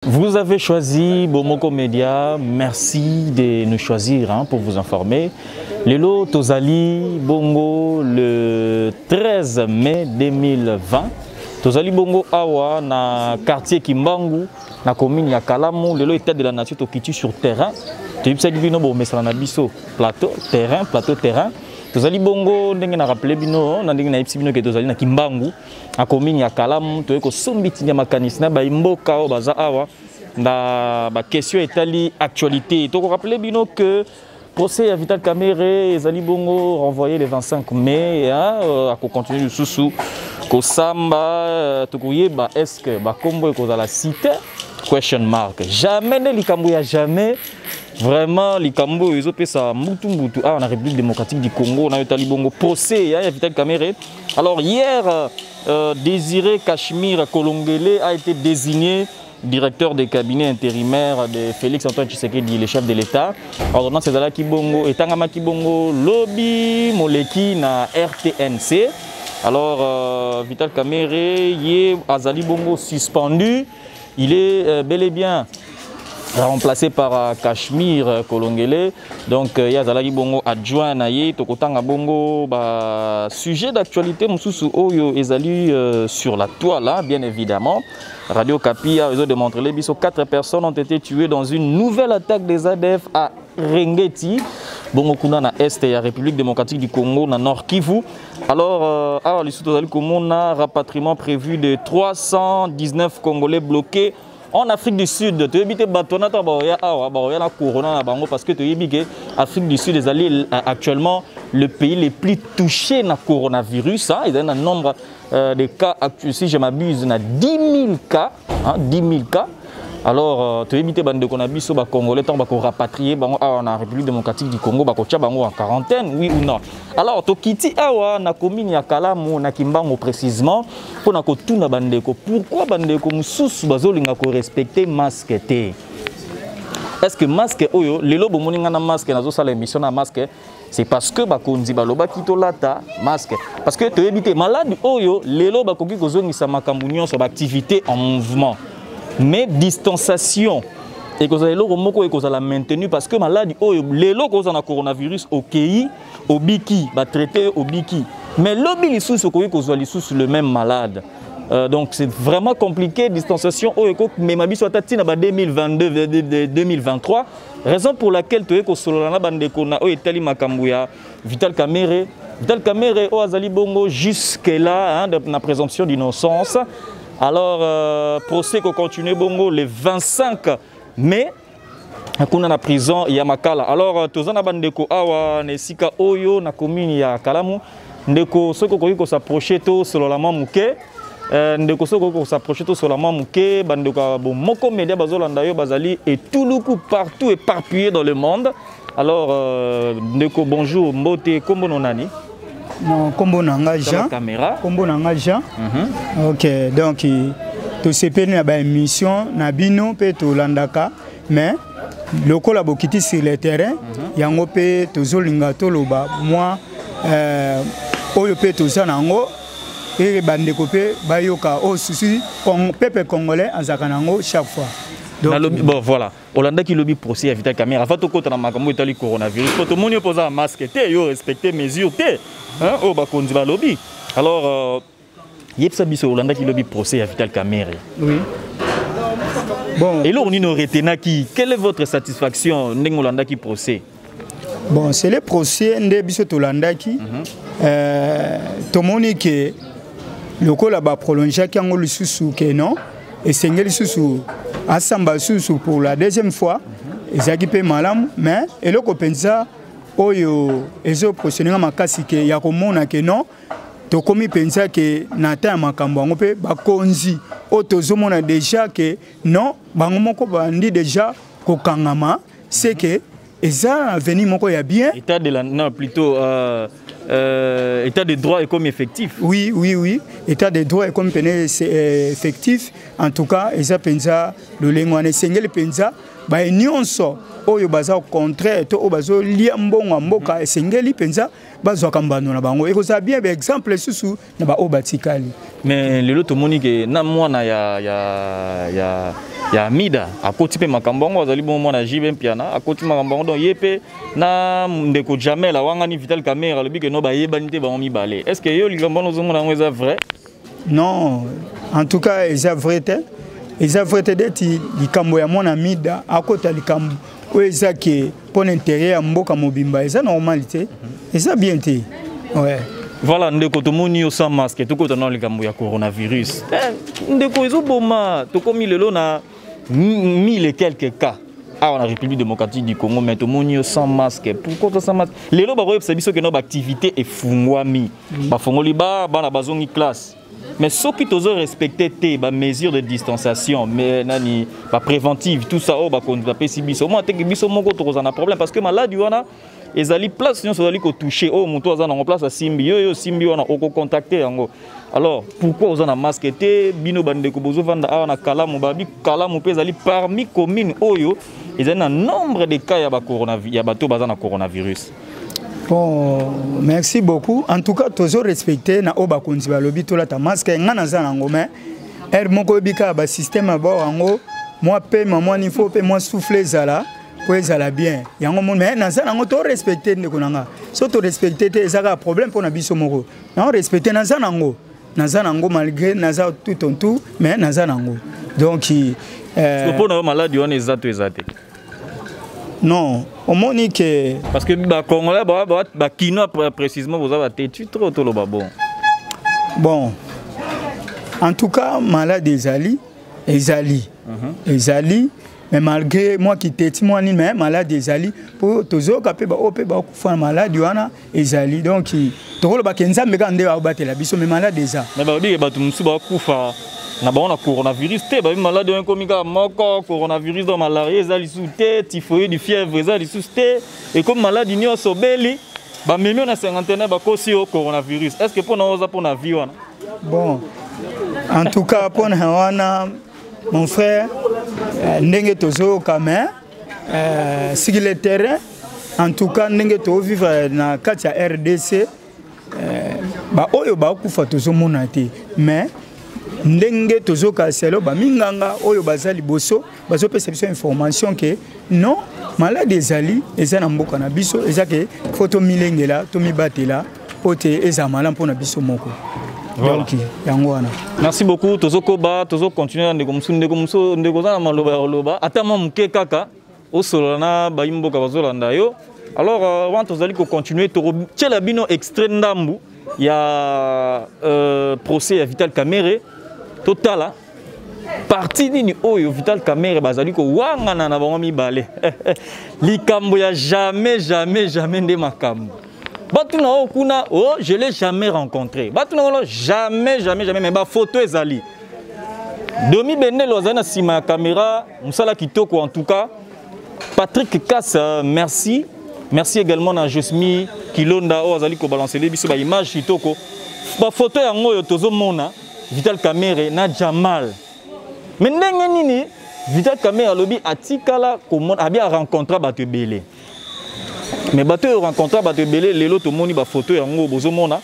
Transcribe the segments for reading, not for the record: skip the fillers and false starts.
Vous avez choisi Bomoko Média, merci de nous choisir pour vous informer. Lelo Tozali Bongo le 13 mai 2020. Tozali Bongo Awa na quartier Kimbangu, na commune ya Kalamu, lelo état de la nature Tokiti sur terrain. Tu sais bino bo mesala na biso plateau terrain. Tozali Bongo ndenge na rappelé bino na ndenge na ipsi bino ke tozali na Kimbangu, na commune ya Kalamu, to eko sombiti ya makanisna ba imboka o baza awa. La question est à actualité. Donc, on rappelle bien que procès à Vital Kamerhe et Zali Bongo renvoyé le 25 mai à continuer le sous-sous. Kosamba, est-ce que Combo est la cité? Question mark. Jamais Likambo y a jamais. Vraiment, Likambo, ils ont fait ça. Moutou. Ah, on a République démocratique du Congo, on a eu Zali Bongo procès à Vital Kamerhe. Alors, hier, Désiré Cachemire Kolongele a été désigné directeur des cabinets intérimaires de Félix Antoine Tshisekedi, le chef de l'État. Ordonnance Ezala Kibongo, Etangama Kibongo, lobby Moleki na RTNC. Alors, Vital Kamerhe, Yé Azali Bongo suspendu. Il est bel et bien remplacé par Cachemire Kolongele. Donc, Yazala Bongo adjoint Naye, Tokotanga Bongo, sujet d'actualité, Moussou Oyo Ezali sur la toile, bien évidemment. Radio Kapi a raison de montrer les bisous. 4 personnes ont été tuées dans une nouvelle attaque des ADF à Rengeti. Bongo Kuna na Est et la République démocratique du Congo, na Nord Kivu. Alors, à l'issue de la rapatriement prévu de 319 Congolais bloqués en Afrique du Sud. Tu évites Batonata la Corona parce que tu évites l'Afrique du Sud est actuellement le pays le plus touché par le coronavirus. Il y a un nombre de cas actuels, si je m'abuse, il y a 10 000 cas. 10 000 cas. Alors, tu évites les Congolais qui rapatrier en République démocratique du Congo en quarantaine, oui ou non. Alors, tu quittes la commune de Kalamu, na Kimbangu précisément, pour que tout le monde. Pourquoi bandeko mususu bazolinga ko respecter masque? Est-ce que masque oyo lelo bomoninga na masque nazo sala émission na masque? C'est parce que bakonzi baloba kitolata masque. Parce que tu évites malade oyo lelo bakoki kozongisa makambu nyonso ba activité en mouvement. Mais distanciation et que vous allez maintenir parce que maladie les locaux ont coronavirus au pays au biki va traiter au biki mais l'obi les sous le même malade. Donc c'est vraiment compliqué distanciation mais ma soit tatina 2022 2023 raison pour laquelle tu es que solana bande kona o etali makambuya Vital Kamerhe o azali bongo jusque là la présomption d'innocence. Alors, procès qui continue bongo le 25 mai. Kuna na prison ya Makala. Alors, tozana bandeko awa nesika oyo na commune ya Kalamu. Ndeko soko ko s'approcher to selon la mamuke. Ndeko soko ko s'approcher to selon la mamuke. Bandeko Bomoko Média bazolanda yo bazali et tout le coup partout éparpillé dans le monde. Alors, ndeko bonjour mbote kombo nonani. Non, combo nanga Jean. Combo nanga Jean. Ok, donc tout ce pays na ba émission na bino pe to landaka mais le kolabokiti sur le terrain yango pe to zolinga to loba moi oyo pe to zanango et bandeko pe bayoka o susi peuple congolais azaka nango chaque fois. Bon voilà, Hollanda qui lobby procès à Vital Kamerhe. Avant tout côté na makambo itali coronavirus. Pour tout le monde poser un masque, yo respecter mesures au bakonzi ba lobby. Alors yepsa biso Hollanda qui lobby procès à Vital Kamerhe. Oui. Bon. Et là on y retena qui quelle est votre satisfaction ndeng Hollanda qui procès? Bon, c'est le procès ndé biso Hollanda qui tomoni que le col ba prolonger qui ngolu susu que non et sengeli susu Asamba Soussou pour la deuxième fois, ils ont équipé malam, mais et le copenza, oyo, ils ont procédé à ma casse que yakomona que non, to komi pensa que nata makambo ngope bakonzi, otozomona déjà que non, bangomoko bandi déjà kokangama, c'est que eza venu moko ya bien. État de la non plutôt état de droit et comme effectif. Oui. État de droit et comme effectif. En tout cas, eza penza le lengwane sengel penza ba nyonso oyo baza contraire to bazo lia mbongo mboka esengeli penza bazwa kambano na bango ekozala bien ba exemple susu na ba obatikali. Mais lelo to monique na mwana ya Mida akoti pe makambongo azali bon mwana jibe mpiana akoti makambongo donc yepe na ndeko Jamel awangani Vital Kamerhe le bike no ba yebani te ba mi balé. Est-ce que yo likambongo zo mona ngo vrai? Non, en tout cas c'est vrai te. Eza vrai te deti likambo ya mwana Mida akota likambo oyo eza ke pour l'intérêt ya mboka mobimba eza normalité. Eza bien te. Ouais. Voilà, ndeko tomoni sans masque, tout côté dans likambo ya coronavirus. Ndeko ezoboma, to komi lelo na 1000 et quelques cas. Ah, on a République démocratique du Congo, mais tomoni sans masque. Pourquoi sans masque? Lelo ba koyebisa biso ke no ba activité efungwami. Ba fongoli ba na bazongi classe. Mais ceux qui ont respecté les mesures de distanciation, mais nani, préventive, tout ça, on a un problème parce que malade, ils ont place, ils ont touché, oh, mon toit, on place à Simbi, yo, Simbi, on a contacté. Alors, pourquoi on a un masque? Bino Bandeko Bozo Vanda, on a Kalam, Babi, Kalam, parmi communes, Oyo, ils ont un nombre de cas, il y a un coronavirus. Bon, merci beaucoup. En tout cas, toujours respecté na oba konzi ba lobi to la ta masque ngana za nango mais moko bika ba système abo ngo moi pe maman il faut pe moi souffler zala pour ezala bien. Yango mon mais na za nango to respecter ndeko nanga. So to respecter te ezaka problème pour na biso moko. Na respecter na za nango malgré na za tout en tout mais na za nango. Donc pour na malade on ezate. Non, au Monique. Parce que les Congolais, Kino précisément, vous avez têtu trop tôt le babon. Bon, en tout cas, malade des Ali, mais malgré moi qui têtu moi ni mais malade des Ali, pour toujours capé faire malade Yohana Ezali donc tout le bakenza me gande ba battre la biso mais malade déjà. Mais ba dit ba tout musu ba kufa. Na ba on a coronavirus te ba malade un komika moko coronavirus dans malaria ezali souté typhoïde du fièvre ezali souté et comme maladie nyo sobeli ba memi na 50 ba kosi au coronavirus est-ce que pour na oza pour na vie wana bon en tout cas pour na wana mon frère ndenge tozo kama sur le terrain en tout cas ndenge to vivre na kati ya RDC ba oyo ba kufa tozo mona te mais ndenge tozoka selo ba minganga oyo bazali boso bazo pesa biso information que non malade ezali eza na mboka na biso eza ke photo milengela to mibatela pote eza malam pona biso moko. Donc yango wana. Merci beaucoup tozokoba tozo continuer ndeko musu ndeko za na maloba ata mamuke kaka osolana ba imboka bazolanda yo. Alors want tozali ko continuer to tchela bino extrait ndambu ya procès à Vital Kamerhe total parti nini oyo Vital Kamerhe bazali ko wangana na bango mibale likambo ya jamais nde makambo batu na okuna oh je l'ai jamais rencontré batu na jamais mais ba photo ezali Domi Bendelo azana sima caméra musala kitoko en tout cas Patrick Kass merci également à Josmi Kilonda o azali ko balancer les biso ba image kitoko ba photo yango yo tozo mona Vital Kamerhe na Jamal. Mais ndenge nini Vital Kamerhe alobi atikala comment a bien rencontré bato belé. Mais bato rencontré bato belé lelo to moni ba photo yango bozo mona.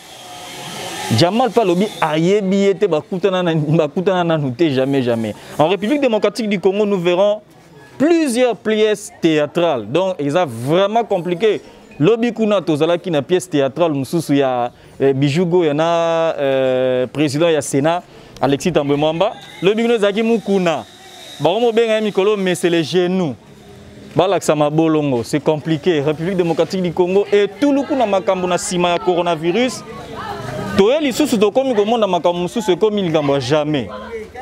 Jamal pa lobi ayebi ete bakutana na nuté jamais. En République démocratique du Congo nous verrons plusieurs pièces théâtrales. Donc ils a vraiment compliqué. Lobi kuna tozala ki na pièce théâtrale mususu ya Bijougo yana président ya Sénat Alexis Tambwe Mwamba lobi kuna zaki mukuna ba mo benga mikolo mais c'est les genoux balaksa mabolongo c'est compliqué République démocratique du Congo et tout le kuna makambo na sima ya coronavirus toeli susu to komi ko monda makambo mususu komi likambo jamais.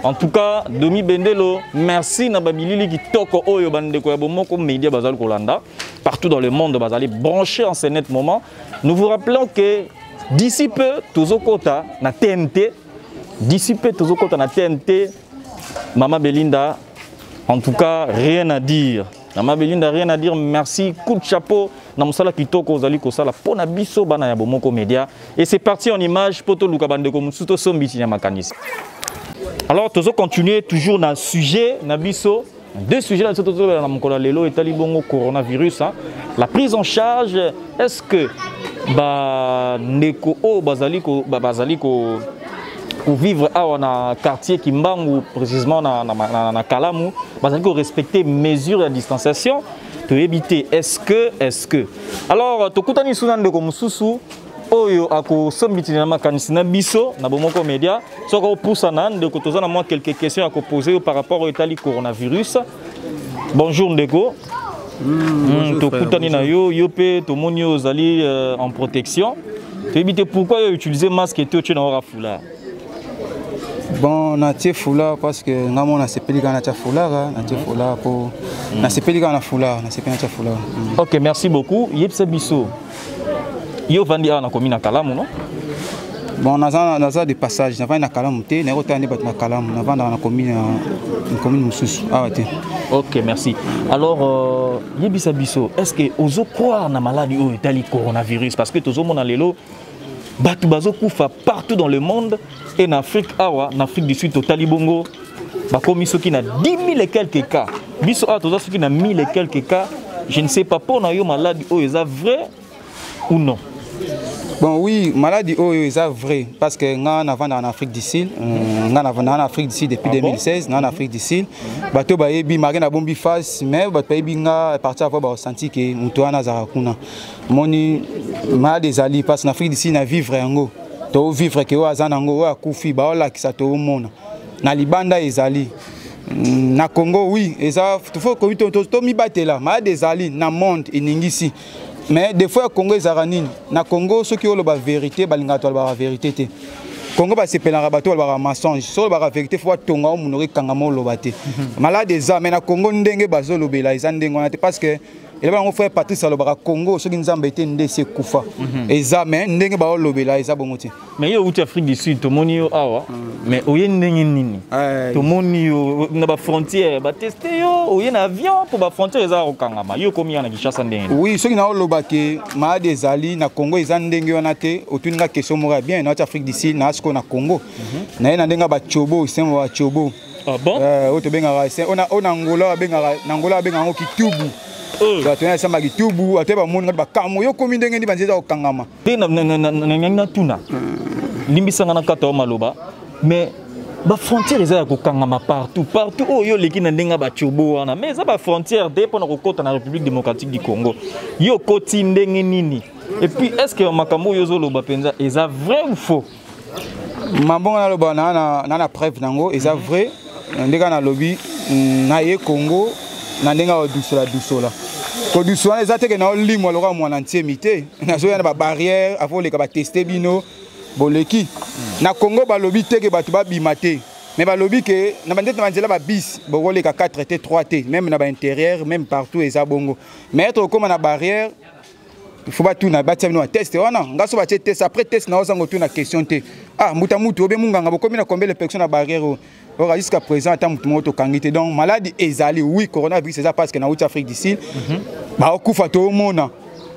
En tout cas, Domi Bendelo, merci na babilili ki toko oyo bande ko bomoko média bazal kolanda partout dans le monde bazali branché en ce net moment. Nous vous rappelons que d'ici peu tozokota na TNT, Mama Belinda en tout cas rien à dire. Mama Belinda rien à dire, merci, coup de chapeau na musala kitoko ozali ko sala pona biso bana ya bomoko média et c'est parti en image poto luka bande ko musuto sombiti na makanisi. Alors, nous continuons toujours dans le sujet, Nabiso, deux sujets là surtout dans mon lelo et talibongo coronavirus hein. La prise en charge, est-ce que ba neko o bazali ko vivre dans quartier Kimbangu précisément na Kalamu bazali ko respecter mesures de distanciation pour éviter est-ce que alors tokutani sunan de comme susu oyo ako sombitina makanisina biso na bomoko média soko poussa nan de kotoza na moi quelques questions à poser par rapport au tali coronavirus. Bonjour Ndeko. Tokutani na yo pe to moni ozali en protection. Tu éviter pourquoi utiliser masque et tout tu na foulard. Bon, na tie foulard parce que ngamo na sepeli kana tia foulard, na tie foulard pour na sepeli kana foulard, na sepeli tia foulard. OK, merci beaucoup. Yepsa biso. Yo vandi na commune na Kalamu non? Bon, naza de passage, na vandi na Kalamu te, na rotandi bat na Kalamu, na vandi na commune mususu. Ah te. OK, merci. Alors yebisa biso, est-ce que ozo croire na maladie o etali coronavirus parce que tozo mona lelo batu bazo kufa partout dans le monde et en Afrique awa, en Afrique du Sud totali bongo ba komi soki na 10 000 et quelques cas. Biso a tozo soki na 1000 et quelques cas. Je ne sais pas pour na yo maladie o est vrai ou non. Bon oui, maladie est vrai parce que nous avons en Afrique du Sud, nous avons en Afrique du Sud depuis 2016, nous en Afrique du Sud. Bato ba yebi maré na bombi face mais bato yebi nga parti avoir ba senti que mutuana zarakuna. Moni maladie zali parce en Afrique du Sud na vivre yango. To vivre que azana ngo wa kufi ba ola ki sa to mona. Na libanda ezali. Na Congo oui, eza faut que to mi batela maladie zali na monde iningisi. Mais des fois, Congo est zaranine. Na Congo, ceux qui ont la vérité, balinga to la vérité te. Congo ba se pelanga bato ba mensonge. Sur la vérité, faut tonga o munori kangamo lobate. Malade des âmes na Congo ndenge bazo lobela izandengo na te parce que il va on faire Patrice alobara Congo ceux qui nous embêter ndese kufa. Examen ndenge ba lobela isa bongote. Mais yo outi Afrique du Sud to moni yo awa. Mais oye ndenge nini? To moni yo na ba frontière ba tester yo oye na avion pour ba frontière eza okangama. Yo komi na Kinshasa ndenge. Oui, ceux qui na lobake ma des ali na Congo izandenge wana te otuninga question mora bien na Afrique du Sud na asko na Congo. Na ina ndenga ba chobo semo ba chobo. Ah bon? Oto benga on Angola benga ngo kitubu. Tu as un magitubu, tu as un bakamo, yo komi ndenge ni banzeza okangama. Te na tuna. Limbisanga na kata maloba, mais ba frontière eza ko kangama partout oh yo leki na ndenga ba chobo wana. Mais za ba frontière de pona ko kota na République démocratique du Congo. Yo koti ndenge nini? Et puis est-ce que makambo yo zo loba penza eza vrai ou faux? Mambonga na loba na preuve nango eza vrai. Ndeka na lobby na ye Congo na ndenga o dusola. Ko dusola ezate ke na limo loka mwana ntiemité. Na zo ya na ba barrière avant les ka tester bino boleki. Na Congo ba lobby te ke batu ba bimate. Mais ba lobby ke na bandete manzela ba bis bo les ka 4 T 3 T même na ba intérieur même partout eza bongo. Mais être comme na barrière il faut pas tout na batia bino tester wana ngaso ba test après test na ozango tout na question te. Ah muta mutu obe munganga bo komi na combien de personnes na barrière. Jusqu'à présent, donc maladie ezali oui coronavirus c'est ça parce que na Afrique du Sud ba okufa to mona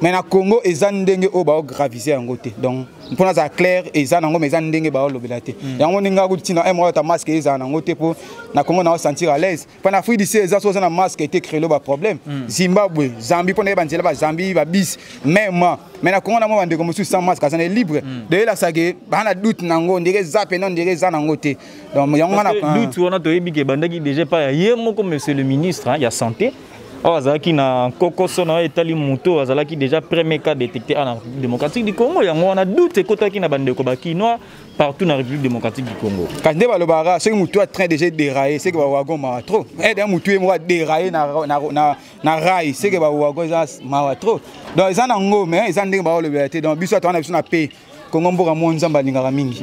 mais na Congo ezandenge o ba graviser yango te donc pour na za clair ezanango mais ezandenge ba lobela te yango ninga kutina moi ta masque ezanango te pour na Congo na sentir à l'aise pour na Afrique du Sud ezaso na masque été créé le problème Zimbabwe Zambie pour na banzela ba Zambie ba bis même mais na Congo na mo bande comme sans masque ça est libre de la sague ba na doute nango ndenge zape non ndenge zanango te donc yango na doute on a to ebike bandaki déjà pas yemo comme monsieur le ministre il y a santé. Azalaki na kokoso na etali moto azalaki déjà premier cas détecté en République démocratique du Congo yango on a doute kotaki na bandeko bakinois partout na République démocratique du Congo. Quand de balobara ce moto est en train déjà dérailler c'est que ba wagon ma trop et d'un moto moi dérailler na rail c'est que ba wagon ma trop donc ils en ngo mais ils en ndenge ba lobelate donc biso atwana biso na paix Congo mboka monzamba lingaka mingi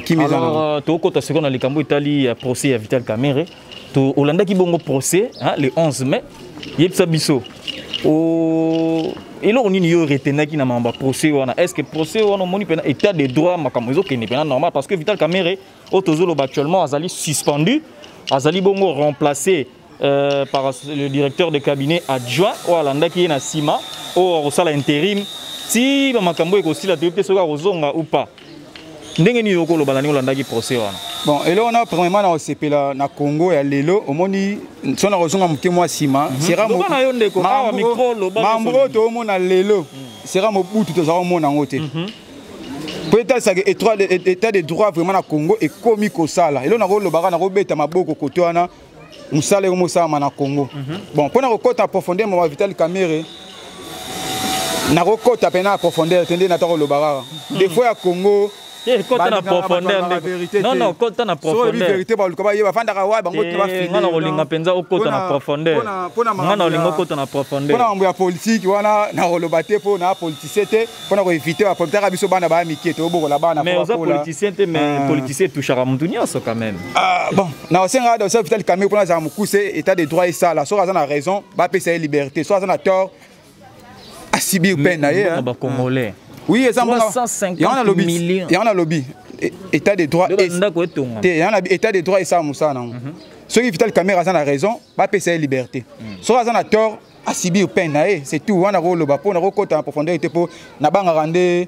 qui mes alors to kota seconde na likambo itali procès ya Vital Kamerhe to Olanda ki bongo procès le 11 mai yebisa biso o elo onini yo retenaki na mamba procès wana est-ce que procès wana moni pena état de droit makambo ezokende pena normal parce que Vital Kamerhe otozolo actuellement azali suspendu azali bongo remplacé par le directeur de cabinet adjoint o alanda ki na sima o osala intérim si ba makambo ekosila te soka kozonga ou pas ndenge ni yoko lo balani olanda ki procès wana Bon, et là on a premièrement na OCP là na Congo et à Lelo, au moni son a reçu un petit mois sima, sera mo mambo to mo na Lelo, sera mo butu to za mo na ngote. Peut-être ça état de droit vraiment na Congo et komi ko sala. Et là on a le baka na ko beta maboko koto wana musala ko mosala na Congo. Bon, pour na ko kota profondeur mo Vital Kamerhe. Na ko kota pena profondeur tende na to le baka. Des fois à Congo quand on a profondeur non non quand on a profondeur vérité ba luka ba yeba fanda ka wa bango te ba fini ngana olinga penza okota na profondeur ngana olinga okota na profondeur pona mambo ya politique wana na roloba te pona politicien te pona ko éviter ba politique biso bana ba mikete oboko la bana mais oza politicien te mais politicien touchera mutu nyonso quand même bon na osenga da Vital Kamerhe pona za mukuse état de droit et ça la so raza na raison ba pesa liberté so raza na tort a subir peine na ye ba congolais. Oui, 350 millions. Il y a un lobby. État de droit. Il y a un état de droit et ça, Moussa. Ceux qui Vital Kamerhe a raison, va payer sa liberté. Ceux qui ont tort, à subir peine. C'est tout. On a le bas pour en profondeur pour na banga rendre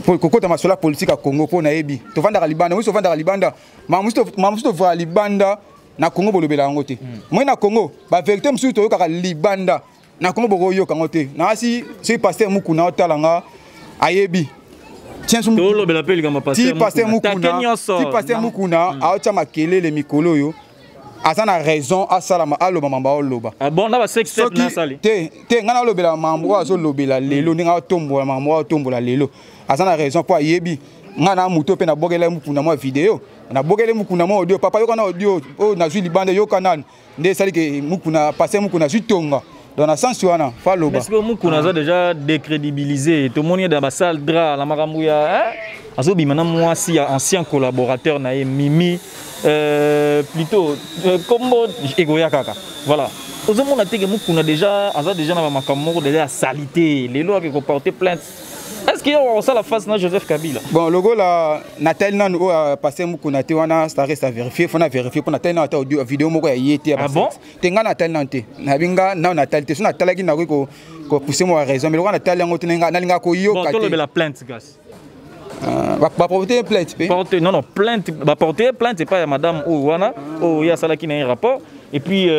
pour kokota masola politique à Congo pour na ebi. To vanda Libanda, oui, to vanda Libanda. Mamusto va Libanda na Congo bolobela ngote. Moi na Congo, ba vérité musu to yoka Libanda. Na Congo boyo kangote na si pasteur mukuna otalanga ayebi tiens so to lobela pe likama pasteur mukuna aocha makelele mikolo yo azana raison asalama aloba mamba oloba bon na ba sextet na sali te ngana lobela mambo azo lobela lelo ninga tombola mambo tombola lelo azana raison po ayebi ngana muto pe na bogela mukuna mo vidéo na bogele mukuna mo audio papa yo kana audio o na zui libanda yo kana nde sali ke mukuna pasteur mukuna zutonga. Dans le sens où on a fait le bas. Est-ce que nous avons déjà décrédibilisé tout le monde est dans la salle dra la maramouya azobi maintenant moi si ancien collaborateur na Mimi plutôt comme Egoya Kaka voilà aux hommes on a dit que nous déjà na makamoko déjà salité les lois qui porter plainte. Est-ce qu'il y a ça la face de Joseph Kabila? Bon, le gars là, Natal Nan a passé Mukuna Tewana, ça reste à vérifier. Il faut vérifier pour Natal Nan audio vidéo moko yété. Ah bon? Tenga Natal Nante. Nabinga na Natal te. So Natal qui na ko pousser moi raison. Mais le gars Natal Nan tenga na linga ko yo kate. Bon, la plainte gas. Va porter plainte. Non plainte. Va porter plainte c'est pas madame Ouwana. Oh il y a ça là qui n'a un rapport. Et puis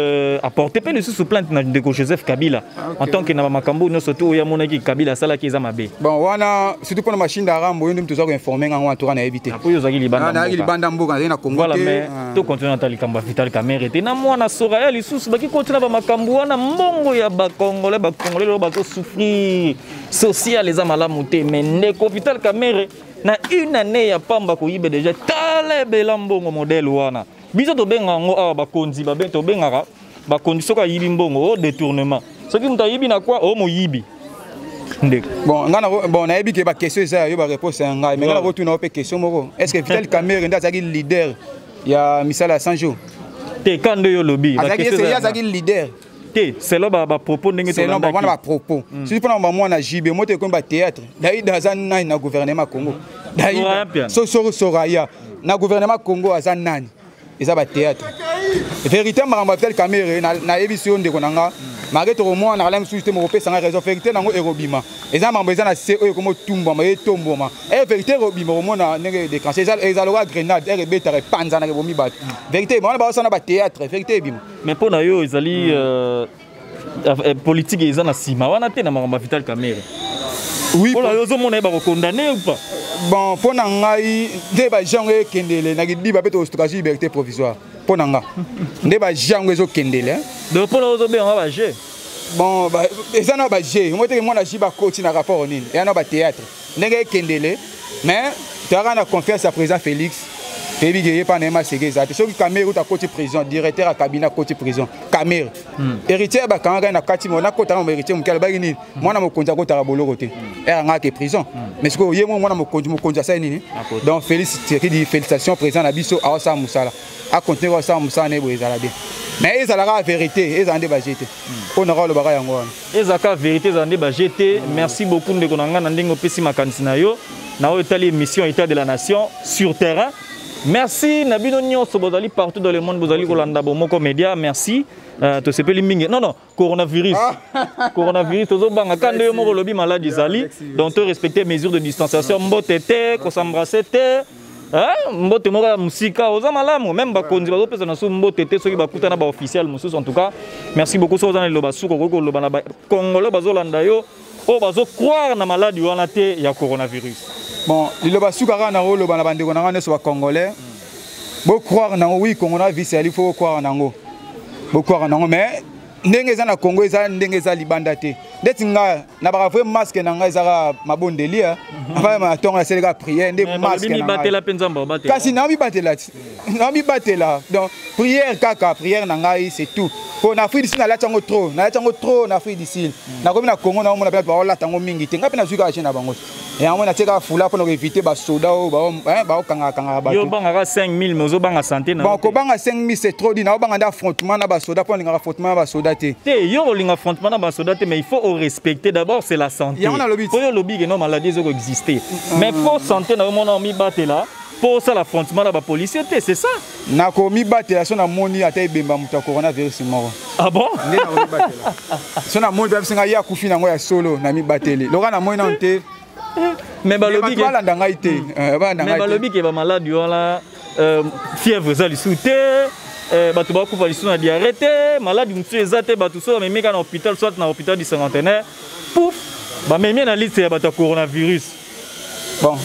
apporter pas le sous plainte de Joseph Kabila en tant que na makambo no surtout ya monaki Kabila sala ki za mabe. Bon wana surtout pour la machine d'Arambo nous toujours informer ngwa tour na éviter. Après yo zaki libanda. Na libanda mboka na Congo. Voilà mais to continuer na likambo Vital Kamerhe te na mwana sora ya lisusu baki continue ba makambo wana mbongo ya ba congolais lo ba ko souffrir social les amalamu te mais ndeko Vital Kamerhe na une année ya pamba ko yibe déjà talebela mbongo modèle wana. Biso to benga ngo a ba konzi ba ben to benga ba konzi soka yibi mbongo o détournement soki muta yibi na kwa o mo yibi ndek bon ngana bon na yibi ke ba question ça yo ba réponse ngai mais ngana retourner op question moko est-ce que Vital Kamerhe nda zaki leader ya misala Sanjo te kande yo lobby ba question ya zaki leader te c'est là ba propos ndenge to ndaki c'est là ba propos si pour na moi na jibe moto ko ba théâtre dai dazan na gouvernement Congo dai so soraya na gouvernement Congo azan nani ils ont théâtre. Véritablement, Vital Kamerhe na émission de Konanga, malgré tout le monde, on a système européen sans raison. Vérité, on a érobima. Ils ont membre na CEO comme Tumba, mais Tomboma. Et vérité, érobima, au monde a des cancers. Ils ont la grenade, ils ont des panzana, ils ont mis bat. Vérité, on a pas ça na théâtre. Vérité, bim. Mais pour nous, ils ont politique, ils ont na sima. On a été na Vital Kamerhe. Oui. Pour nous, on a condamné ou pas? Bon, pour Nangai, des gens qui kendele, n'a dit ba beto stockage liberté provisoire. Pour Nanga, des gens qui kendele. Donc pour nous, on va jouer. Bon, ils en ont pas joué. Moi, je na jiba coach na rapport nini. Et on a pas théâtre. N'a kendele, mais tu as la confiance à président Félix. Pébi Gueye pas Nema Segeza. Tu sais que Kamerhe ta coach prison, directeur à cabinet coach prison. Kamerhe. Héritier ba kanga na kati mona kota mo héritier mo kala bagini. Moi na mo konja ko tarabolo côté. Et nga ke prison. Mais ce que yemo moi na mo konja ça nini. Donc félicitations président na biso a sa musala. A continuer à ça musala ne bo ezala bien. Mais ils ont la vérité, ils ont des budgets. On aura le bagage yango. Ils ont la vérité, ils ont des budgets. Merci beaucoup de konanga na ndingo pesi makanisi na yo. Na o etali émission état de la nation sur terrain. Merci Nabino Nyonso bozali partout dans le monde bozali kolanda bomoko média merci to sepeli mingi non coronavirus coronavirus tozo banga kande yo moko lobi maladie zali donc to respecter mesures de distanciation mbotete ko s'embrasser te mbote moko ya musika oza malamu même bakonzi bazopesa na so mbote te soki bakuta na baofficiel mosusu. En tout cas merci beaucoup soki oza na liloba suka okoki koloba na bacongolais bazolanda yo oyo bazocroire na maladi wana te ya coronavirus. Bon liloba suka kaka nango oloba na bandeko na nga nyonso bacongolais bocroire nango oui coronavirus ali faut bocroire nango mais ndenge eza na Congo eza ndenge eza libanda te ndeti nga na ba vrai masque na nga eza mabondeli enfin ma tonga seleka prière nde masque na batela penzamba batela kasi na mi batela donc prière na ngai c'est tout pour na Afrique d'ici na latango trop na Afrique d'ici na komi na Congo na mona ba la tango mingi te ngapi na zuka chena bango et en mona teka fula pour éviter ba soda o ba kanga ba yo banga 5000 mais ozo banga santé na bon ko banga 5000 c'est trop dit na banga affrontement na ba soda pour linga affrontement ba soda te yo linga affrontement na ba soda te mais il faut respecter d'abord c'est la santé faut yo lobby que non maladie zo exister mais pour santé na mona mi batela pour ça l'affrontement na ba policier c'est ça na ko mi batela so na moni ata ibemba muta coronavirus moko ah bon ndé na ko batela so na moni ba singa ya kufi na ngo ya solo na mi bateli loka na moni na nte mais ba lobby ba landa ngai te ba landa ngai mais ba lobby que ba malade wala fièvre za lisute bato bakufa lisu na diarrhée te malade mutu eza te bato so bamemeka na hôpital soit na hôpital du cinquantenaire pouf bamemi na liste ya bato ya coronavirus. Bon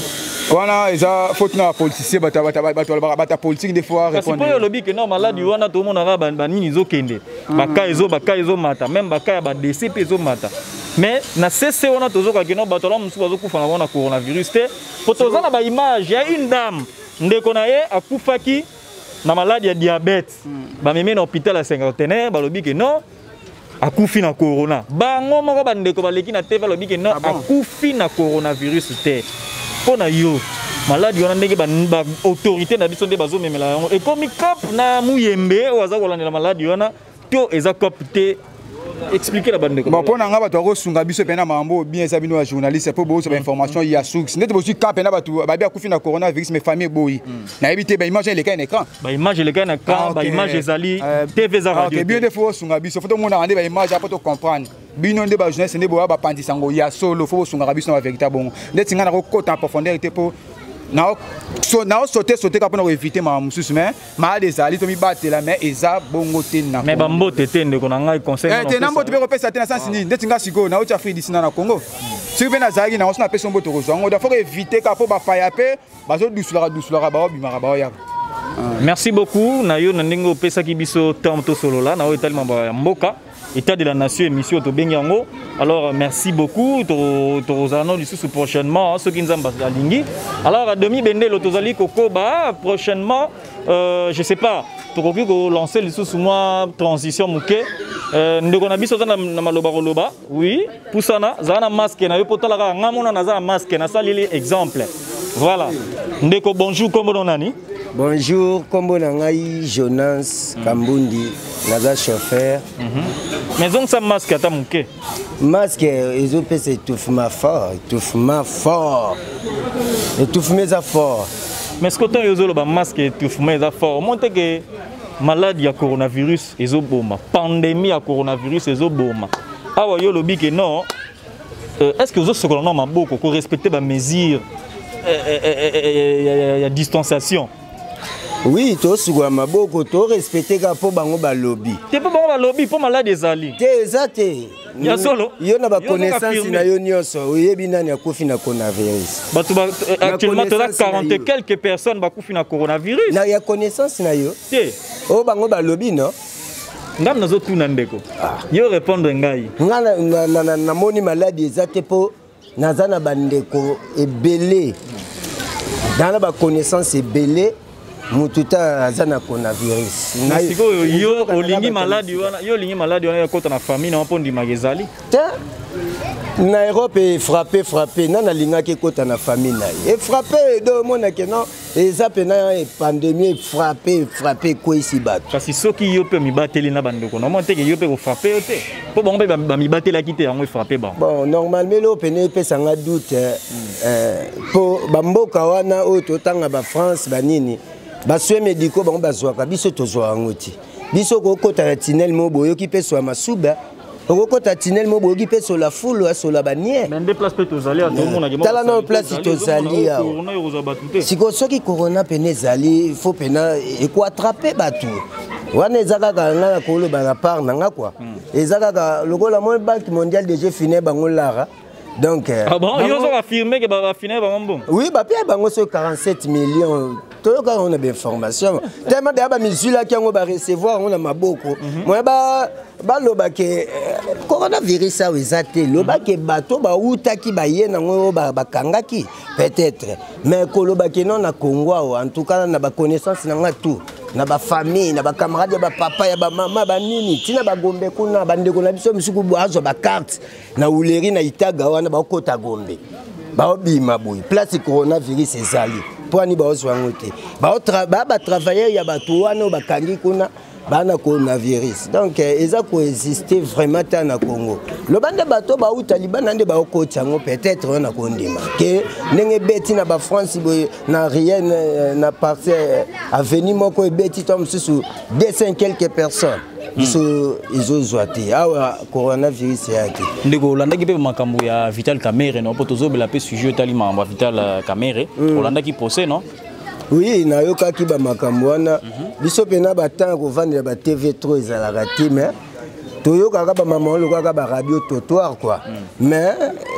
wana eza faute na politicien bata politique des fois répondre parce que lobby que non malade wana to mona ba nini zokende baka ezo mata même baka ya ba DCP ezo mata mais na cesse wana tozoka que non bato la musu bazokufa na wana coronavirus te potoza na ba image ya une dame ndeko na ye akufaki na maladie ya diabète bamemi na hôpital ya cinquantenaire balobi que non akufi na corona bango moko bandeko baleki na TV balobi que non akufi na coronavirus te pona yo maladie wana ndenge ba autorité na biso nde bazomemela yango ekomi cop na muyembe oyo aza kolandela maladie wana to eza cop te expliquer la bande. Bon pour nga bato kosunga biso pena mambo bien ça bino journaliste pour bozo information ya source net bosu ka pena bato ba bia kufi na coronavirus mais famille boyi na ebité ba image les cas écran ba image les cas écran ba image ezali TV za radio OK bien des fois sunga biso faut to mona rendre ba image pour to comprendre bino nde ba journaliste ne boya ba pandisa ngo ya solo faut sunga biso na vérité bon net nga na ko en profondeur était pour na sauter pour éviter ma mususu mais ma des ali to mi batela mais eza bongo te na mais bambote te ndeko na ngai conseil te na mbote be ko pesa te na sens ni ndeti nga siko na ucha Afrique d'ici na Congo si be na zagi na osona pesa mbote ko zongo da faut éviter ka po ba faya pe bazo douceur ba bimara ba ya. Merci beaucoup na yo na ndingo pesa ki biso tamto solo la na o etali mamba ya mboka état de la nation émission to benyango. Alors merci beaucoup tozana lisusu prochainement ceux qui nous ambassadent lingi. Alors à demi bende lotozali kokoba prochainement je sais pas tokoki ko lancer lisusu moi transition muke ndeko na biso na maloba koloba oui pusana zana masque na yo potala ka ngamona na za masque na salili exemple voilà ndeko bonjour kombo nani. Bonjour, kombo nangai Jonas Kambundi, naza chauffeur. Mais on sa masque ata muke. Masque ils ont fait étouffement fort. Étouffement fort. Mais ce que tu as le masque étouffement fort, montre que maladie à coronavirus ezo boma, pandémie à coronavirus ezo boma. Ah ouais yo lobby que non. Est-ce que vous autres colonels maboko ko respecter ba mesures ya distanciation? Oui, to sugwa maboko to respecter ka po bango ba lobby. Te po bango ba lobby po malade ezali. Te ezate. Ya solo. Yo na ba connaissance na yo nyonso, oyebi nani akufi na coronavirus. Batu actuellement tu as 40 quelques personnes ba kufi na coronavirus. Na ya connaissance na yo. Te. O bango ba lobby no. Ngam nazo tuna ndeko. Yo répondre ngai. Ngana na moni malade ezate po nazana bandeko ebele. Dans la connaissance ebele mututa azana coronavirus. Nasiko yo olingi maladi wana yo lingi maladi wana yakota na famille na mpondi magezali. Na Europe frappé na linga ke kota na famille na. Et frappé do mona ke non eza pena pandémie frappé ko ici bat. Kasi soki yo pe mi bateli na bandeko na monte ke yo pe ko frappé te. Po bon pe ba mi batela kite yango frappé ba. Bon normalement lo pene pe sanga doute po bamboka wana o totanga ba France banini. Baswe médicaux bon bazwaka biso tozwa ngoti biso ko kota tunnel mo boyo ki pe so masuba okokota tunnel mo bogi pe sur la foule sur la bannière mais des places peut aux aller à tout le monde tala na place tozali siko soki corona pene ezali faut pena eko attraper bato wana ezakaka nga koloba na part nanga quoi ezakaka lokola mo banque mondiale déjà fini bango lara donc ah bon ils ont affirmé que va finir bango bon oui ba pia bango sur 47 millions toyoka on a bien information tellement de ba misula qui on va recevoir on a maboko moi ba loba ke coronavirus a ezate loba ke bato ba utaki ba ye nango ba kangaki peut-être mais koloba ke non na Congo en tout cas na ba connaissance na tout na ba famille na ba camarade ba papa ya ba mama ba nini tina ba gombe kuna ba ndeko na biso misuku boazo ba carte na uleri na itaga wana ba kota gombe ba obima boy place coronavirus ezali poani ba oswangote ba travailler ya bato wana ba kangi kuna bana coronavirus donc eza coexister vraiment na Congo le bande bato ba utaliba nande ba okochango peut-être on a kondima que ndenge beti na ba France na rien na parti avenir moko beti tom susu 200 quelques personnes izo zoati awa coronavirus yaki ndeko Olanda ki pe makambo ya Vital Kamerhe no potozo bela pe sujet tali mamba Vital Kamerhe Olanda ki posé non. Oui, na yoka ki ba makambo wana biso pena batanga ko vendre ba TV3 ezalaka ti mais toyoka ka ba maman lo ka ba radio trottoir quoi mais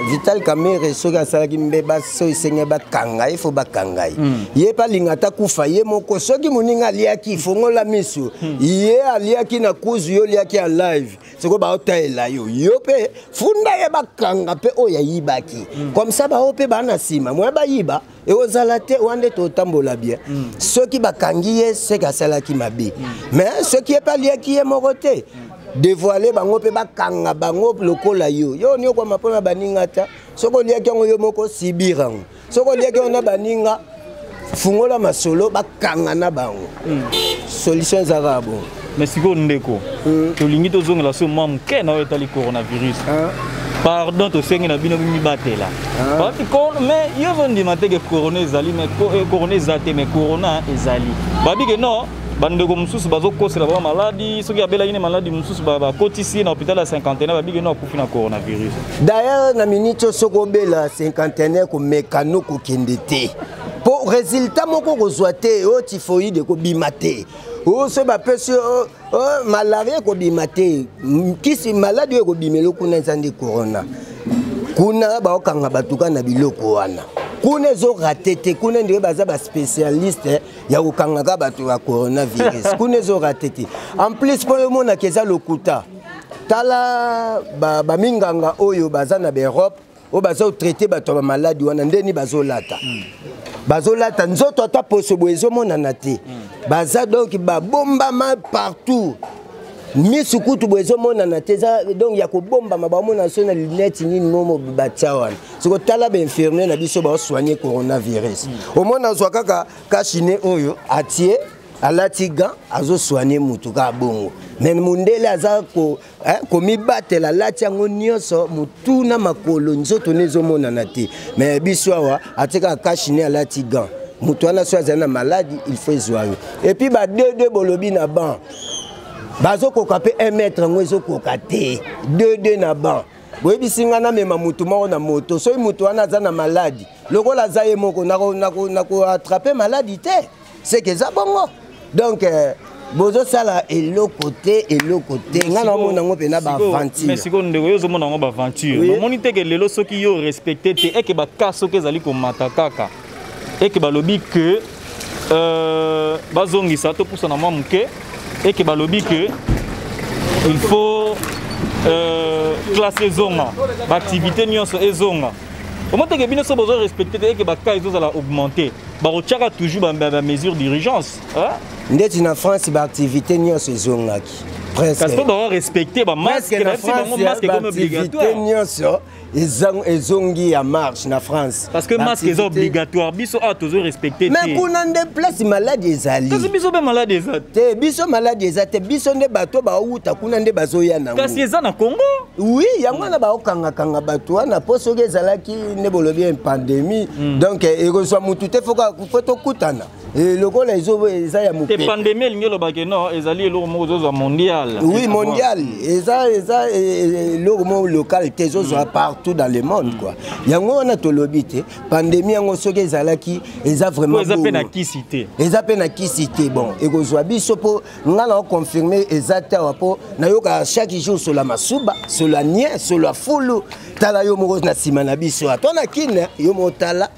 Vital Kamerhe soka sala ki mbeba so isenga ba kanga il faut ba kanga ye pa lingata kufa ye moko soki muninga liaki fongola misu ye aliaki na kuzu yo liaki a live siko ba otela yo pe funda ye ba kanga pe oya yibaki comme ça ba ope ba na sima moi ba yiba et aux alatés wande to tambola bien ceux qui bakangi ye c'est ka sala ki mabe mais ceux qui est pas lié qui est moroté dévoiler bango pe bakanga bango lokola yo ni kwa mapona baninga ta soko lié ki ngo yo moko sibirang soko lié ki ona baninga fungola masolo bakanga na bango solution za bon mais siko ndeko to lingi to zonga la so mam ke na etali coronavirus pardon to sengi na bino mi batela parce que mais yo vendi mate que corona ezali mais corona ezate mais corona ezali babi que non bandeko mususu bazo kosela ba maladie soki abela ine maladie mususu ba kotisi na hôpital à 50 babi que non kufi na coronavirus d'ailleurs na minute soko bela 50 ko mekano ko kendete pour résultat moko ko zoate o typhoïde ko bimate o se ba pesi malaria ko bimate kisi maladie ko bimelo kuna nzandi corona kuna ba okanga batuka na biloko wana kuna zo ratete kuna ndire baza ba spécialiste ya okanga ka batu ya coronavirus kuna zo ratete en plus pour le monde keza lokuta tala ba minganga oyo baza na Europe o bazo traiter bato ba maladie wana ndeni bazolata bazolata nzoto ata poso boezo mona na te baza donc ba bomba ma partout misukutu boezo mona na te donc ya ko bomba ma ba mona so na lunette ni momo batchawan siko tala ba infirmier na biso ba soigner coronavirus au mona zo kaka ka chine oyo atie alati gant azo soigner mutu ka bongo men mundele aza ko mibatela lati yango nyonso mutu na makolo nzoto nezo mona na te mais biso awa atika ka chine alati gant mutu ana so azana maladie il faut zoyo et puis ba deux bolobi na ban bazo koka pe 1 mètre ngozo koka te deux na ban boyebi singa na mema mutu moko na moto so mutu ana azana maladie lokola zaye moko na ko attraper maladie te c'est que ça bongo donc bozo sala eloko te ngana mona ngo pe na ba aventure mais siko ndeko yo zo mona ngo ba aventure moni te ke lelo soki yo respecter te et que ba kaso ke zali ko matakaka et que ba lobi que bazongisa to pousa na mamuke et que ba lobi que il faut classer zonga ba activité nyonso ezonga comment te ke bino so bozo respecter te et que ba ka ezo la augmenter ba rochaka toujours ba mesure d'urgence hein ndeti na France ba activité nyonso ezongaki presque parce que ba respecter ba masque na France masque comme obligatoire nyonso ezongi ya marche na France parce que masque est obligatoire biso a toujours respecter mais kuna nde place maladie ezali kasi biso be maladie ezate biso maladie ezate biso nde bato ba uta kuna nde bazoya na kasi eza na Congo oui yango na ba okanga bato wana poso ke ezalaki nde bolobi une pandémie donc ekozwa mutu te faut to kutana le gars les autres ils a mouké pandémie le baké non ils allaient le mot mondial oui mondial ils a le mot local tes autres partout dans le monde quoi yango on a to lobité pandémie ngo soki ezalaki ils a vraiment ils appellent à qui citer bon et ko zwa biso po ngala confirmer exactement po na yoka chaque jour sur la masuba sur la nie sur la fulu tala yo mo na simana biso atona kine yo mo tala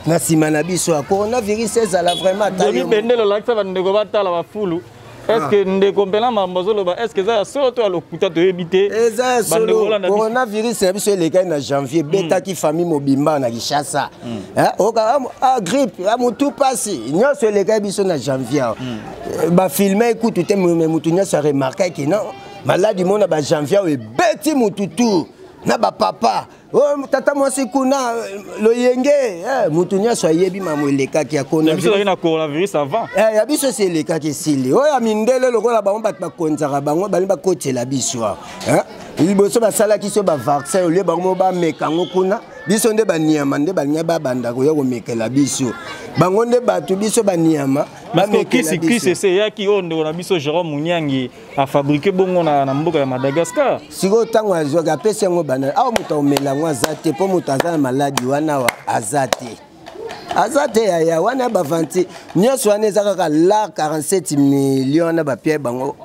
na simana biso coronavirus ezala vraiment tali bendelo laksa bandeko batala ba fulu est-ce que ndeko mpela mambozolo ba est-ce que ça solo to alokuta to ebité eza solo coronavirus ya biso eleka na janvier beta ki famille mobimba na Kinshasa oka grippe amutu pasi nyonso eleka biso na janvier ba filmer écoute te mutu nyonso a remarqué que non maladi mona ba janvier e beti mututu na ba papa oh tata mwasi kuna loyenge mutu nyonso ayebi mamweleka ki akona biso na coronavirus avant ya biso c'est le cas qui sili oya mindele lokola bango bakonzaka bango bali bakotela biso liboso basalaki so ba vaccin ole bango ba mekango kuna biso nde baniama nde banya babanda ko yako mekela biso bango nde batu biso baniama kisi c'est ya ki onde na biso Jérôme Munyangi a fabriqué bongo na mboka ya Madagascar siko tango azoka pese ngo bana aw muto omela ngo azate po muto azana maladi wana wa azate ya wana bavanti nyonso wana ezaka la 47 millions na bapie bango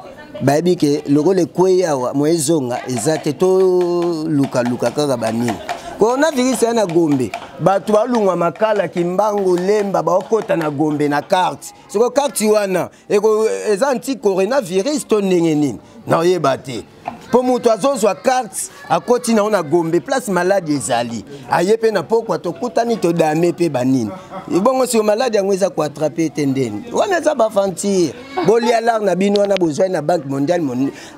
bayebi ke loko le kweya moezonga ezate to luka kaka banini coronavirus na Gombe batu balungwa makala kimbangu lemba baokota na Gombe na carte siko carte wana eza anti coronavirus to ndenge nini na oyeba te po mutu azozwa carte akoti na ona Gombe place maladi ezali ayepe na pokwa tokutani to dame pe banini ibongo si maladi yango eza ko attraper tendeni wana za bafantir bolia lar na bino wana besoin na banque mondiale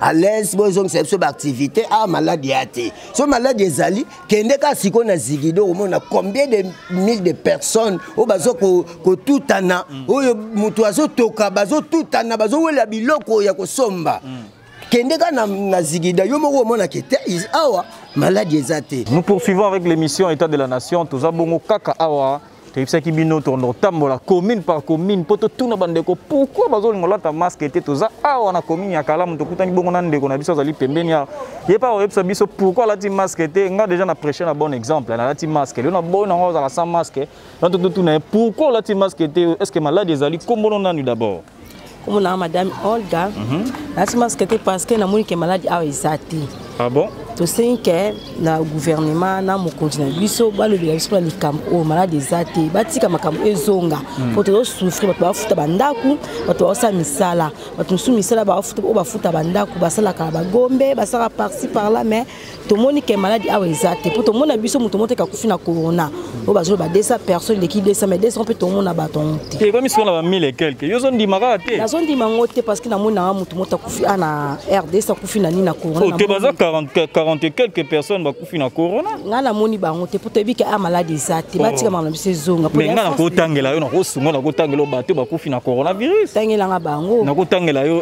à l'aise besoin c'est ba activité maladi ate so maladi ezali kende ka siko na zigido omona combien de mille de personnes o bazo ko tutana oyo mutu azotoka bazo tutana bazo wela biloko ya kosomba kendeka na zigida yo moko mona kete awa maladie ezate. Nous poursuivons avec l'émission État de la Nation toza bongo kaka awa tepsa ki bino tondo tambola commune par commune poto tuna bandeko pourquoi bazolingo lata masque était toza awa na commune ya Kalamu tokutani bongo na ndeko na biso zali pembeni ya yepa oyepsa biso pourquoi lati masque était nga déjà na prêcher un bon exemple na lati masque le na bon ngo za la sans masque donc tuna pourquoi lati masque était est-ce que maladie ezali kombono nanu d'abord comme na madame Olga lati masque était parce que na moni ke maladie awa ezati. Ah bon? To sais que le gouvernement na mo continue biso ba le biso li kam o malade ezate batika makambo ezonga pour to souffrir ba futa bandaku ba to sa misala ba to su misala ba futa o ba futa bandaku ba sala ka ba gombe ba sala par-ci par là mais to moni ke malade awa ezate pour to mona biso muto mote ka kufina corona o ba zo ba 200 personnes de qui 200 mais 200 peut to mona ba ton et comme si on a 1000 et quelques yo zone di marate la zone di mangote parce que na mona muto mota kufi ana RD sa kufina ni na corona o te baza 40 et quelques personnes ba kufi na corona ngana moni bango te poto bika malade ezate batika mama biso zonga mais ngana ko tangela yo na ko sungo na ko tangela bato ba kufi na coronavirus tangela nga bango na ko tangela yo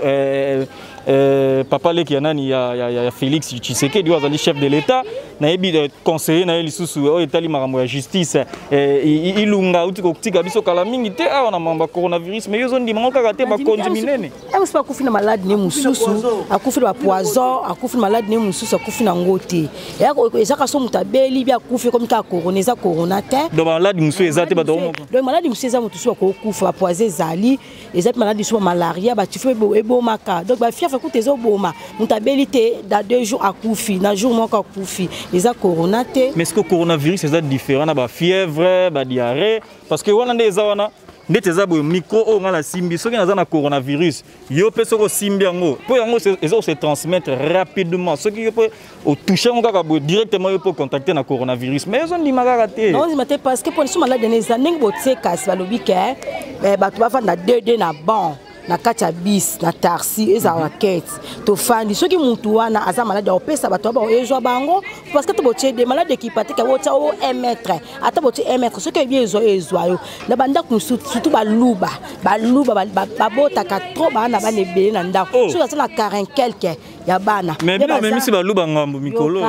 papa leki nani ya Félix Tshisekedi wazali chef de l'état na yebi conseiller na lisusu o etali makambo ya justice ilunga uti ko tika biso kala mingi te awa na mamba coronavirus mais yo zo ndima kaka te ba konzi minene e pas kufi na malade ne mususu akufi ba poison akufi malade ne mususu akufi na ngote yako ezaka so mutabeli bia kufi comme ka corona za corona te do malade mususu ezate ba do malade mususu za mutusu ko kufa poison zali ezate malade so malaria ba tifu ebo maka donc ba fief écoute ezo boma mutabeli te da 2 jours akufi na jour moko akufi eza corona te mais est-ce que coronavirus est différent na ba fièvre ba diarrhée parce que wana ndeza wana ndete za bo micro o ngala simbi soki naza na coronavirus yo pe soko simbi yango po yango ezo se transmettre rapidement soki yo pe o toucher ngo kaka bo directement yo pe contacter na coronavirus mais ezo ndima kaka te non ndima te parce que pour so malade ne za ndenge botseka si balobi ke bato bafanda 2 na bon na kati ya bis na taxi eza raquette to fandi soki mutu wana aza malade opesa bato ba ezwa bango parce que to botie des malades qui patika wota o 1 mètre ata botie 1 mètre soki bien ezwa yo na banda ku surtout baluba babota ka trop bana ba nebele na ndako so ça na 40 quelque ya bana mais bien même si baluba ngambo mikolo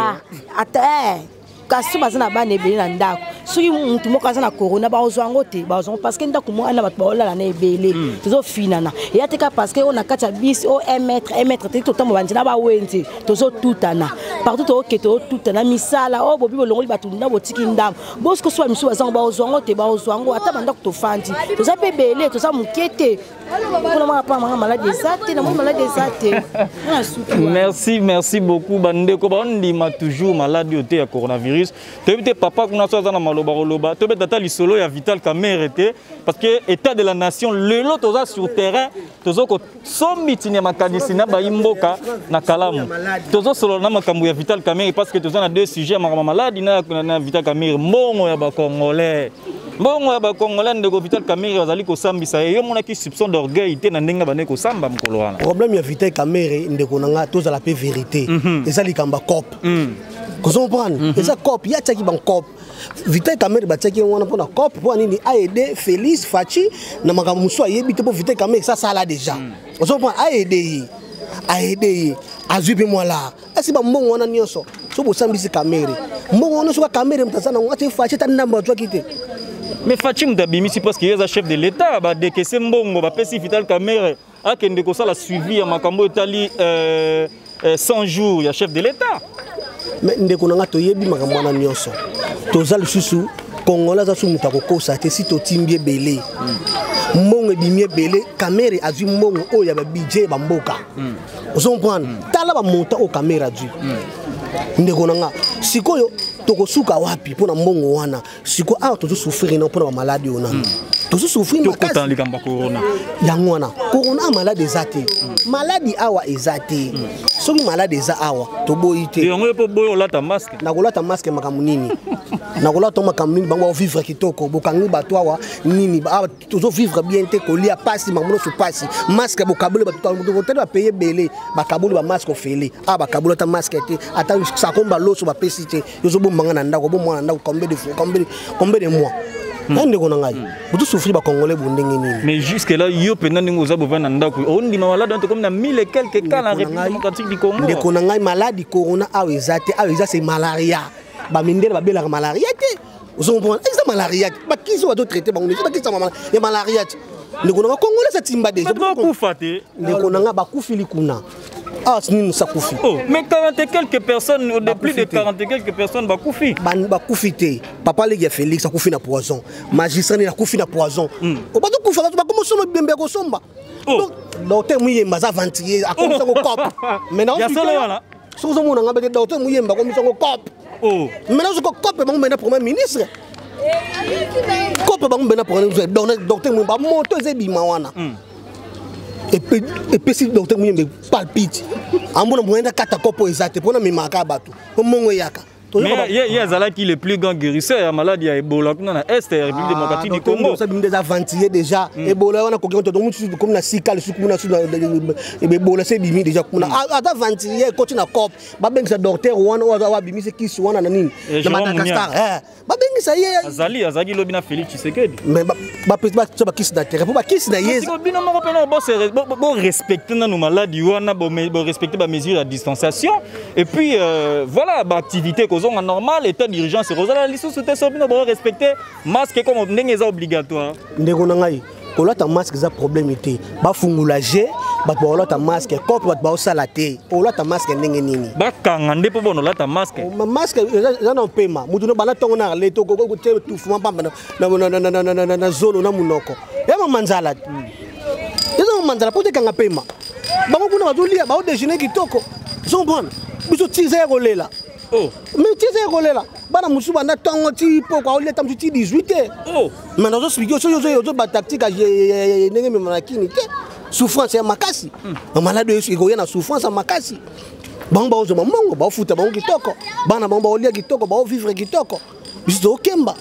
ata kasi bazana ba nebele na ndako soki mutu moko aza na corona bazwa ngo te bazwa parce que ndako mo ana bato baolala na ebele tozo finana ya teka parce que on a kata bis o 1 mètre te to tambo banjina ba wenze tozo tutana partout to keto tutana misala o bobi bolongoli bato na botiki ndam bosko so misu bazango bazwa ngo te bazwa ngo ata bandako to fandi toza pebele toza mukete on a pas malade exacte na malade exacte merci beaucoup bande ko bandima toujours malade oté ya coronavirus te papa kuna so na maloba to betata lisolo ya Vital Kamerhe parce que état de la nation le lot toza sur terrain tozo ko sombitine makanisi na baimboka na kalamu tozo solo na makambo ya Vital Kamerhe parce que toza na deux sujets maladi na Vital Kamerhe mbongo ya ba congolais mbongo ya ba congolais ndeko Vital Kamerhe bazali ko sambisa yo mona ki soupçon d'orgueil te na ndenga bane ko samba mkolo wana problème ya Vital Kamerhe ndeko nanga toza la pe vérité ezali kamba cop vous comprenez et ça cop ya taki ban cop Vital Kamerhe bataki wana pona cop pour nini a aider Félix Fachi na makambo muso ayebi te pour Vital Kamerhe ça là déjà vous comprenez a aider azubi moi là asi ba mbongo wana nyonso so bo sambisi Kamerhe mbongo wana so ka Kamerhe mtazana ngati Fachi ta ndamba twa kite. Mais Fatim Dabimisi parce qu'il est chef de l'État, bah dès que c'est mbongo, bah pesi Vital Kamerhe, a kende ko ça la suivi à makambo etali 100 jours, il y a chef de l'État. Mais ndeko nanga to yebi makambo na nyonso. Toza le susu Congolais za sumuta ko kosa te si to timbie belé. Mbongo ebimie belé, Kamerhe azui mbongo o ya ba budget ba mboka. Vous comprenez? Tala ba monta o Kamerhe azui. Ndeko nanga sikoyo toko suka wapi pona mbongo wana siko awa tozo souffrir na pona malade ona tozo souffrir makasi to likamba corona yango wana corona malade ezate maladi awa ezate soki malade eza awa to boyite yango po boyo lata masque na kolata masque makambo nini na kolata makambo nini bango vivre kitoko bokangi bato awa nini tozo vivre bien te kolia pasi mamuno so pasi masque bokabule bato to ba payer belé bakabule ba masque ofele ba kabule ta masque te ata sa komba loso ba pesi te yozo manga na ndako bo mwana ndako combien de mois ande ko nangai butu souffrir ba congolais bondenge nini mais jusque là yo pena ningo za bova na ndako on dit malade comme na 1000 et quelques cas en République démocratique du Congo ndeko nangai maladie corona awezate c'est malaria ba mindele ba bela malaria te vous comprenez c'est malaria ba kiso wa to traiter ba ngoni ba kisa ya malaria ndeko nangai congolais ça timba déjà ba kufa te ndeko nangai ba kufili kuna. Ah, c'est une sakoufi. Oh, mais 40 et quelques personnes, plus de 40 et quelques personnes, bakoufi. Bakoufi. Papa les gars Félix, ça koufi na poison. Magistrat na koufi na poison. O ba to koufa, ba comment somba bembe ko somba. Donc, docteur Muyemba za ventier, a comme ça ko cop. Maintenant, ya solo wala. Sozo mona ngaba docteur Muyemba comme ça ko cop. Oh. Maintenant ce ko cop ba mena premier ministre. Cop ba mena premier ministre. Docteur Muyemba moto ezebima wana. Et puis si docteur Muyembe palpite ambona moenda kata kopo ezate pona mimaka bato mongo yaka mais il y a Zala qui est le plus grand guérisseur ya maladie ya Ebola kuna na Est ya République démocratique du Congo ça bim des aventuriers déjà Ebola wana ko donc comme na sikal su kuna su Ebola c'est bimi déjà kuna ata aventurier continue na cop ba benga docteur wana wa bimi c'est qui wana na nini na Madagascar ba benga ça y azali lobi na Félix Tshisekedi mais ba kiss na terre ba kiss na yes bino moko pena bo respecter na nos maladies wana bo respecter ba mesures de distanciation et puis voilà ba activité normal état d'urgence rozala liso soute sobino bo respecter masque comme ndenge za obligatoire ndeko nangai kolata masque za problème été ba fungula je ba kolata masque cop ba osala te kolata masque ndenge nini ba kanga ndepo bono lata masque masque za na pema mutu no bana tongo na leto ko te tufuma pamba na zone na munoko ya manzala ya manzala pote kanga pema bango kuna bazolia ba déjeuner kitoko so bon biso tize ya kolela. Oh. Mais tu sais quoi là? Bana musuba na tongo ti poko ole tam ti 18. Oh. Mais dans ce vidéo yo ba tactique ndenge me makini te. Souffrance ya makasi. Malade yo na souffrance ya makasi. Bamba ozo mongo ba futa bango kitoko. Bana bamba ole kitoko ba vivre kitoko. Biso okemba.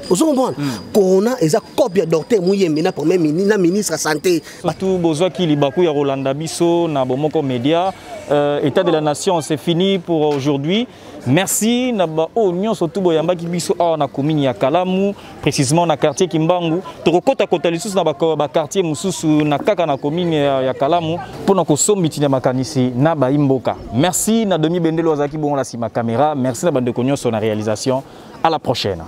Vous comprenez? Corona est un copie docteur Muyembe na premier ministre santé. Surtout besoin qu'il y bakou ya Rolanda Bisso na bomoko média état de la nation c'est fini pour aujourd'hui. Merci na ba onyo surtout boyamba ki biso na commune ya Kalamu précisément na quartier Kimbangu to kota kota lisusu na ba quartier mususu na kaka na commune ya Kalamu pona ko sombiti na makanisi na ba imboka. Merci na Demi Bendelo azaki bon la sima caméra. Merci na bande konyo sur la réalisation. À la prochaine.